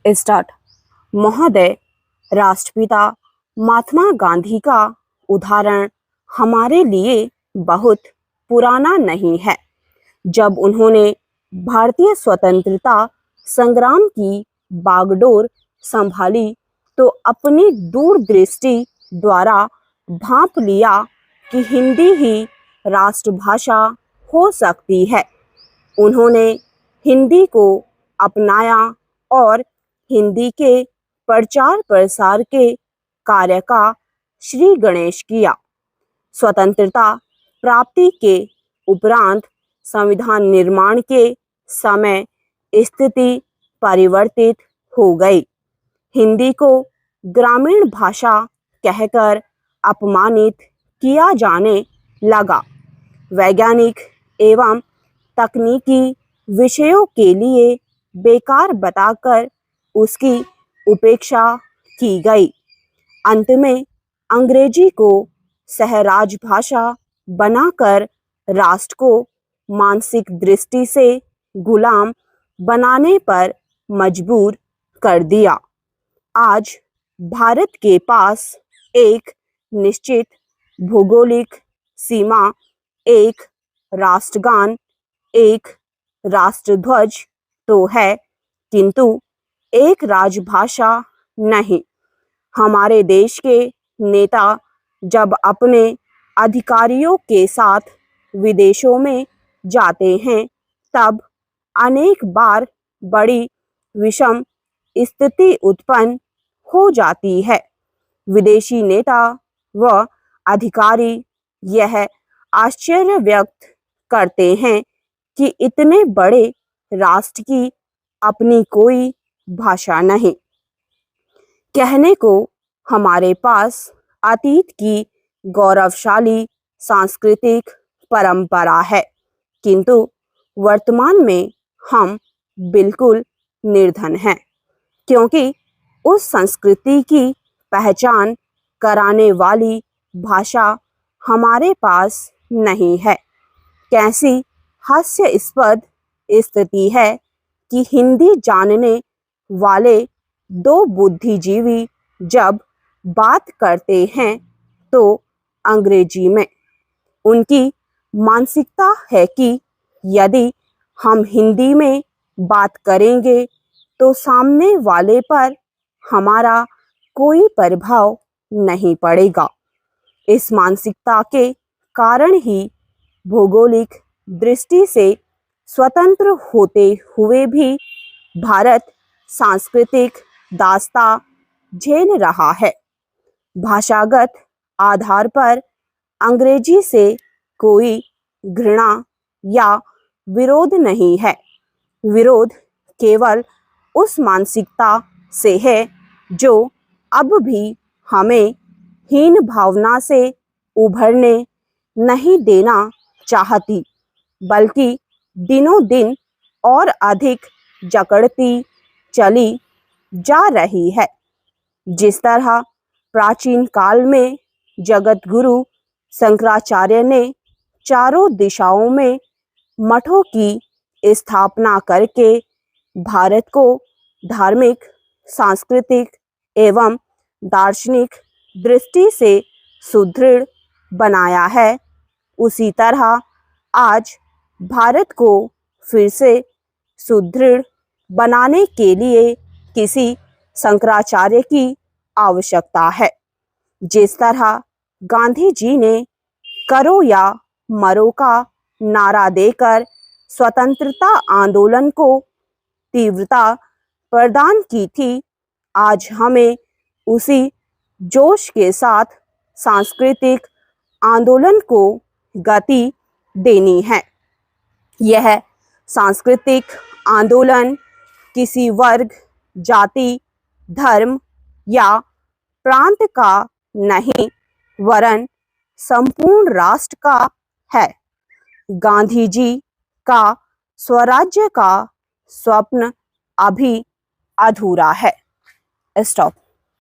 Start. महोदय, राष्ट्रपिता महात्मा गांधी का उदाहरण हमारे लिए बहुत पुराना नहीं है। जब उन्होंने भारतीय स्वतंत्रता संग्राम की बागडोर संभाली तो अपनी दूरदृष्टि द्वारा भांप लिया कि हिंदी ही राष्ट्रभाषा हो सकती है। उन्होंने हिंदी को अपनाया और हिंदी के प्रचार प्रसार के कार्य का श्री गणेश किया। स्वतंत्रता प्राप्ति के उपरांत संविधान निर्माण के समय स्थिति परिवर्तित हो गई। हिंदी को ग्रामीण भाषा कहकर अपमानित किया जाने लगा। वैज्ञानिक एवं तकनीकी विषयों के लिए बेकार बताकर उसकी उपेक्षा की गई। अंत में अंग्रेजी को सहराज भाषा बनाकर राष्ट्र को मानसिक दृष्टि से गुलाम बनाने पर मजबूर कर दिया। आज भारत के पास एक निश्चित भौगोलिक सीमा, एक राष्ट्रगान, एक राष्ट्रध्वज तो है, किंतु एक राजभाषा नहीं। हमारे देश के नेता जब अपने अधिकारियों के साथ विदेशों में जाते हैं तब अनेक बार बड़ी विषम स्थिति उत्पन्न हो जाती है। विदेशी नेता व अधिकारी यह आश्चर्य व्यक्त करते हैं कि इतने बड़े राष्ट्र की अपनी कोई भाषा नहीं। कहने को हमारे पास अतीत की गौरवशाली सांस्कृतिक परंपरा है, किंतु वर्तमान में हम बिल्कुल निर्धन हैं, क्योंकि उस संस्कृति की पहचान कराने वाली भाषा हमारे पास नहीं है। कैसी हास्यास्पद स्थिति है कि हिंदी जानने वाले दो बुद्धिजीवी जब बात करते हैं तो अंग्रेजी में। उनकी मानसिकता है कि यदि हम हिंदी में बात करेंगे तो सामने वाले पर हमारा कोई प्रभाव नहीं पड़ेगा। इस मानसिकता के कारण ही भौगोलिक दृष्टि से स्वतंत्र होते हुए भी भारत सांस्कृतिक दास्ता झेल रहा है। भाषागत आधार पर अंग्रेजी से कोई घृणा या विरोध नहीं है। विरोध केवल उस मानसिकता से है जो अब भी हमें हीन भावना से उभरने नहीं देना चाहती, बल्कि दिनों दिन और अधिक जकड़ती चली जा रही है। जिस तरह प्राचीन काल में जगत गुरु शंकराचार्य ने चारों दिशाओं में मठों की स्थापना करके भारत को धार्मिक, सांस्कृतिक एवं दार्शनिक दृष्टि से सुदृढ़ बनाया है, उसी तरह आज भारत को फिर से सुदृढ़ बनाने के लिए किसी शंकराचार्य की आवश्यकता है। जिस तरह गांधी जी ने करो या मरो का नारा देकर स्वतंत्रता आंदोलन को तीव्रता प्रदान की थी, आज हमें उसी जोश के साथ सांस्कृतिक आंदोलन को गति देनी है। यह सांस्कृतिक आंदोलन किसी वर्ग, जाति, धर्म या प्रांत का नहीं, वरन संपूर्ण राष्ट्र का है। गांधी जी का स्वराज्य का स्वप्न अभी अधूरा है। स्टॉप।